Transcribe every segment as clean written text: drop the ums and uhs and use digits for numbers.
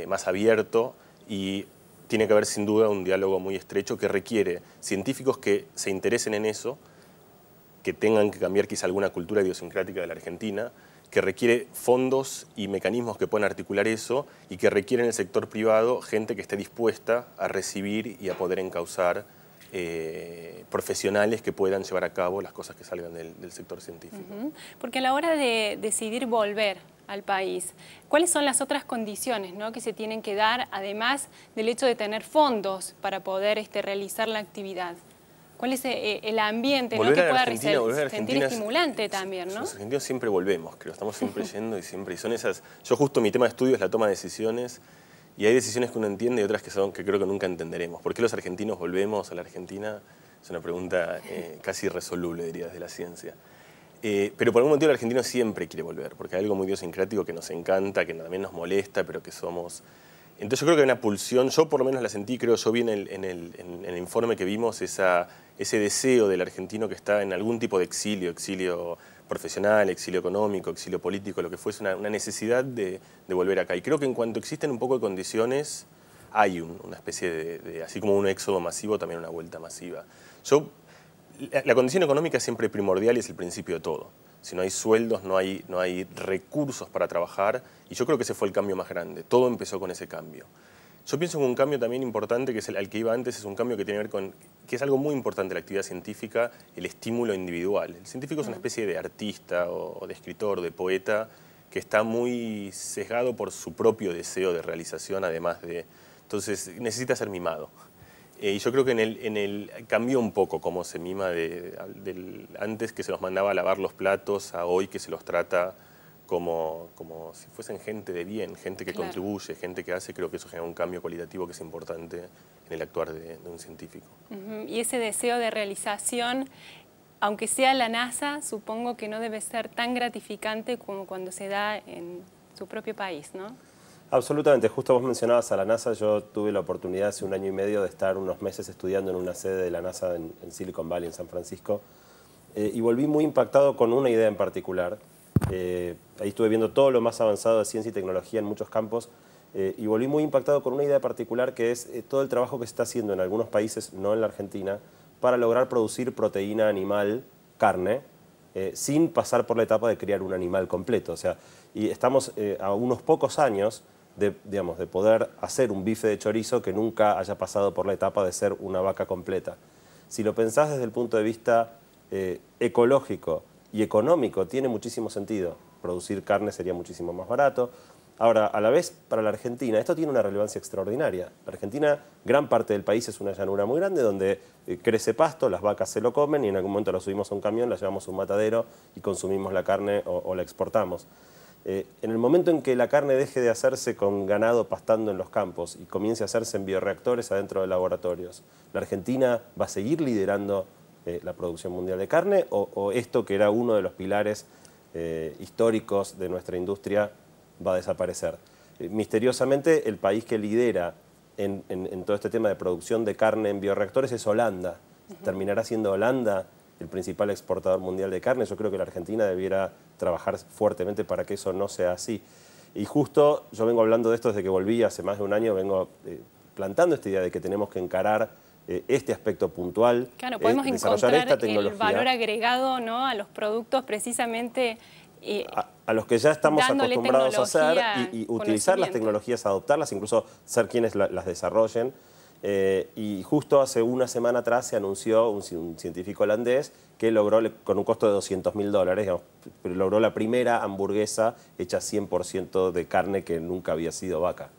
más abierto, y tiene que haber sin duda un diálogo muy estrecho que requiere científicos que se interesen en eso, que tengan que cambiar quizá alguna cultura idiosincrática de la Argentina, que requiere fondos y mecanismos que puedan articular eso, y que requiere en el sector privado gente que esté dispuesta a recibir y a poder encauzar profesionales que puedan llevar a cabo las cosas que salgan del sector científico. Porque a la hora de decidir volver al país, ¿cuáles son las otras condiciones, ¿no?, que se tienen que dar, además del hecho de tener fondos para poder realizar la actividad? ¿Cuál es el ambiente, ¿no?, que pueda sentir estimulante también, ¿no? Los argentinos siempre volvemos, creo, estamos siempre yendo y son esas... Yo justo mi tema de estudio es la toma de decisiones, y hay decisiones que uno entiende y otras que creo que nunca entenderemos. ¿Por qué los argentinos volvemos a la Argentina? Es una pregunta casi irresoluble, diría, desde la ciencia. Pero por algún motivo el argentino siempre quiere volver, porque hay algo muy idiosincrático que nos encanta, que también nos molesta, pero que somos... Entonces yo creo que hay una pulsión, yo por lo menos la sentí, creo, yo vi en el informe que vimos ese deseo del argentino que está en algún tipo de exilio profesional, exilio económico, exilio político, lo que fuese, una necesidad de volver acá. Y creo que en cuanto existen un poco de condiciones, hay una especie de, así como un éxodo masivo, también una vuelta masiva. La condición económica es siempre primordial y es el principio de todo. Si no hay sueldos, no hay recursos para trabajar, y yo creo que ese fue el cambio más grande. Todo empezó con ese cambio. Yo pienso que un cambio también importante, que es al que iba antes, es un cambio que tiene que ver con, que es algo muy importante en la actividad científica, el estímulo individual. El científico es una especie de artista o de escritor, de poeta, que está muy sesgado por su propio deseo de realización, además de... Entonces necesita ser mimado. Y yo creo que cambió un poco cómo se mima antes, que se los mandaba a lavar los platos, a hoy que se los trata como si fuesen gente de bien, gente que contribuye, gente que hace. Creo que eso genera un cambio cualitativo que es importante en el actuar de un científico. Y ese deseo de realización, aunque sea la NASA, supongo que no debe ser tan gratificante como cuando se da en su propio país, ¿no? Absolutamente. Justo vos mencionabas a la NASA. Yo tuve la oportunidad hace 1 año y medio de estar unos meses estudiando en una sede de la NASA en Silicon Valley, en San Francisco, y volví muy impactado con una idea en particular. Ahí estuve viendo todo lo más avanzado de ciencia y tecnología en muchos campos, y volví muy impactado con una idea particular, que es todo el trabajo que se está haciendo en algunos países, no en la Argentina, para lograr producir proteína animal, carne, sin pasar por la etapa de criar un animal completo. O sea, y estamos a unos pocos años de poder hacer un bife de chorizo que nunca haya pasado por la etapa de ser una vaca completa. Si lo pensás desde el punto de vista ecológico y económico, tiene muchísimo sentido. Producir carne sería muchísimo más barato. Ahora, a la vez, para la Argentina, esto tiene una relevancia extraordinaria. La Argentina, gran parte del país es una llanura muy grande donde crece pasto, las vacas se lo comen y en algún momento la subimos a un camión, la llevamos a un matadero y consumimos la carne o la exportamos. En el momento en que la carne deje de hacerse con ganado pastando en los campos y comience a hacerse en bioreactores adentro de laboratorios, ¿la Argentina va a seguir liderando la producción mundial de carne o esto, que era uno de los pilares históricos de nuestra industria, va a desaparecer? Misteriosamente, el país que lidera en todo este tema de producción de carne en bioreactores es Holanda. ¿Terminará siendo Holanda el principal exportador mundial de carne? Yo creo que la Argentina debiera trabajar fuertemente para que eso no sea así. Y justo yo vengo hablando de esto desde que volví hace más de 1 año, vengo plantando esta idea de que tenemos que encarar este aspecto puntual, claro, podemos desarrollar encontrar esta tecnología, el valor agregado, ¿no?, a los productos precisamente a los que ya estamos acostumbrados a hacer y utilizar las tecnologías, adoptarlas, incluso ser quienes las desarrollen. Y justo hace 1 semana atrás se anunció un científico holandés que logró, con un costo de $200.000, digamos, logró la primera hamburguesa hecha 100% de carne que nunca había sido vaca.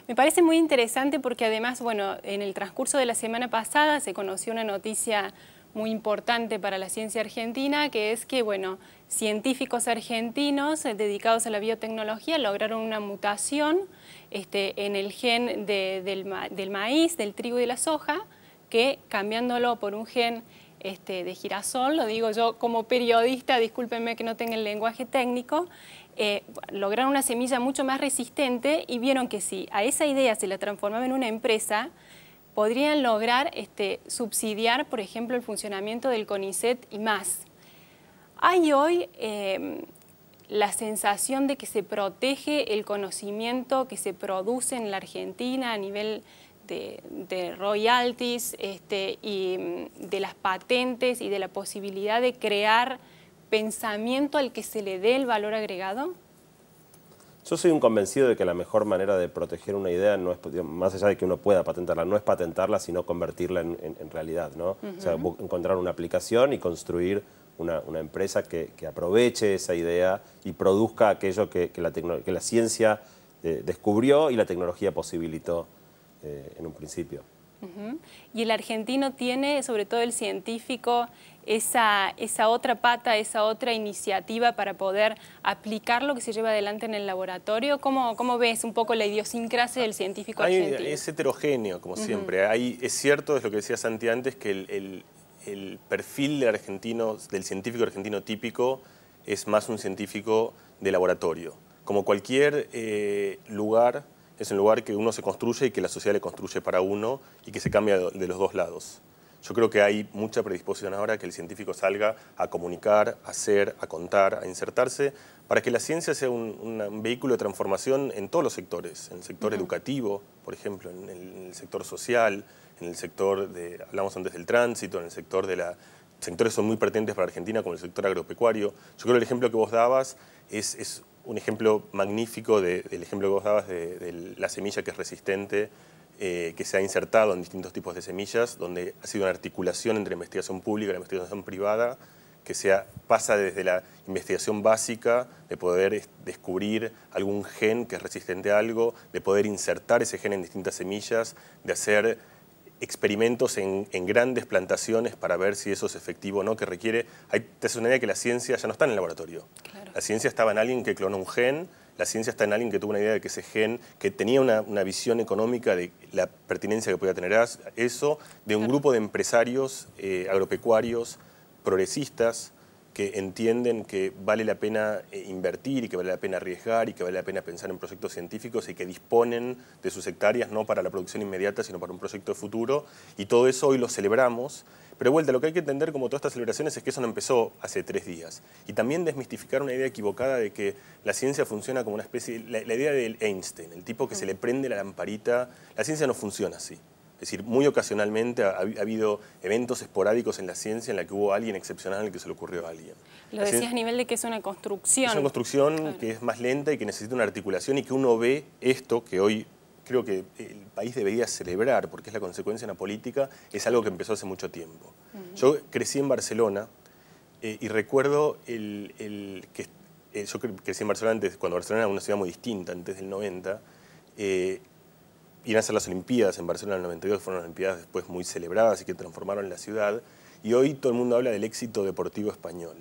Me parece muy interesante porque además, bueno, en el transcurso de la semana pasada se conoció una noticia muy importante para la ciencia argentina, que es que, bueno, científicos argentinos dedicados a la biotecnología lograron una mutación en el gen del maíz, del trigo y de la soja, que cambiándolo por un gen de girasol, lo digo yo como periodista, discúlpenme que no tenga el lenguaje técnico, lograron una semilla mucho más resistente y vieron que si a esa idea se la transformaba en una empresa, podrían lograr subsidiar, por ejemplo, el funcionamiento del CONICET y más. Hay hoy la sensación de que se protege el conocimiento que se produce en la Argentina a nivel de royalties y de las patentes y de la posibilidad de crear pensamiento al que se le dé el valor agregado? Yo soy un convencido de que la mejor manera de proteger una idea, no es, más allá de que uno pueda patentarla, no es patentarla, sino convertirla en realidad, ¿no? O sea, encontrar una aplicación y construir una empresa que aproveche esa idea y produzca aquello que la ciencia descubrió y la tecnología posibilitó en un principio. Y el argentino tiene, sobre todo el científico, esa otra pata, esa otra iniciativa para poder aplicar lo que se lleva adelante en el laboratorio. ¿Cómo ves un poco la idiosincrasia del científico argentino? Es heterogéneo, como siempre. Es cierto, es lo que decía Santi antes, que el perfil del científico argentino típico es más un científico de laboratorio. Como cualquier lugar, es un lugar que uno se construye y que la sociedad le construye para uno y que se cambia de los dos lados. Yo creo que hay mucha predisposición ahora que el científico salga a comunicar, a hacer, a contar, a insertarse, para que la ciencia sea un vehículo de transformación en todos los sectores, en el sector educativo, por ejemplo, en el sector social, en el sector hablamos antes del tránsito, en el sector sectores son muy pertinentes para Argentina, como el sector agropecuario. Yo creo que el ejemplo que vos dabas es un ejemplo magnífico del ejemplo que vos dabas de la semilla que es resistente, que se ha insertado en distintos tipos de semillas, donde ha sido una articulación entre la investigación pública y la investigación privada, que pasa desde la investigación básica, de poder descubrir algún gen que es resistente a algo, de poder insertar ese gen en distintas semillas, de hacer experimentos en grandes plantaciones para ver si eso es efectivo o no, que requiere... Te haces una idea que la ciencia ya no está en el laboratorio. Claro. La ciencia estaba en alguien que clonó un gen, la ciencia está en alguien que tuvo una idea de que ese gen, que tenía una visión económica de la pertinencia que podía tener eso, de un grupo de empresarios agropecuarios progresistas que entienden que vale la pena invertir y que vale la pena arriesgar y que vale la pena pensar en proyectos científicos y que disponen de sus hectáreas no para la producción inmediata, sino para un proyecto de futuro. Y todo eso hoy lo celebramos. Pero de vuelta, lo que hay que entender como todas estas celebraciones es que eso no empezó hace 3 días. Y también desmistificar una idea equivocada de que la ciencia funciona como una especie... La idea de Einstein, el tipo que se le prende la lamparita. La ciencia no funciona así. Es decir, muy ocasionalmente ha habido eventos esporádicos en la ciencia en la que hubo alguien excepcional al que se le ocurrió a alguien. Lo decías a nivel de que es una construcción. Es una construcción que es más lenta y que necesita una articulación y que uno ve esto que hoy creo que el país debería celebrar porque es la consecuencia de una política, es algo que empezó hace mucho tiempo. Yo crecí en Barcelona y recuerdo yo crecí en Barcelona cuando Barcelona era una ciudad muy distinta, antes del 90, iban a ser las Olimpiadas en Barcelona en el 92, que fueron unas Olimpiadas después muy celebradas y que transformaron la ciudad. Y hoy todo el mundo habla del éxito deportivo español.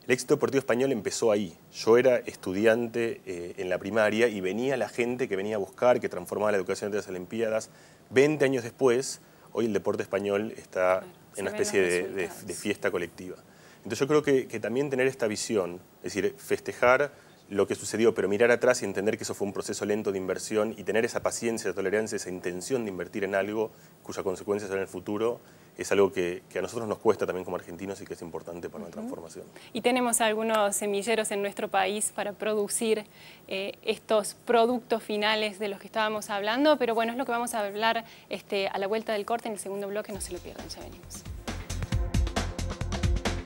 El éxito deportivo español empezó ahí. Yo era estudiante en la primaria y venía la gente que venía a buscar, que transformaba la educación de las Olimpiadas. 20 años después, hoy el deporte español está en una especie de fiesta colectiva. Entonces yo creo que también tener esta visión, es decir, festejar lo que sucedió, pero mirar atrás y entender que eso fue un proceso lento de inversión y tener esa paciencia, esa tolerancia, esa intención de invertir en algo cuya consecuencia será en el futuro, es algo que a nosotros nos cuesta también como argentinos y que es importante para una transformación. Y tenemos algunos semilleros en nuestro país para producir estos productos finales de los que estábamos hablando, pero bueno, es lo que vamos a hablar a la vuelta del corte en el segundo bloque, no se lo pierdan, ya venimos.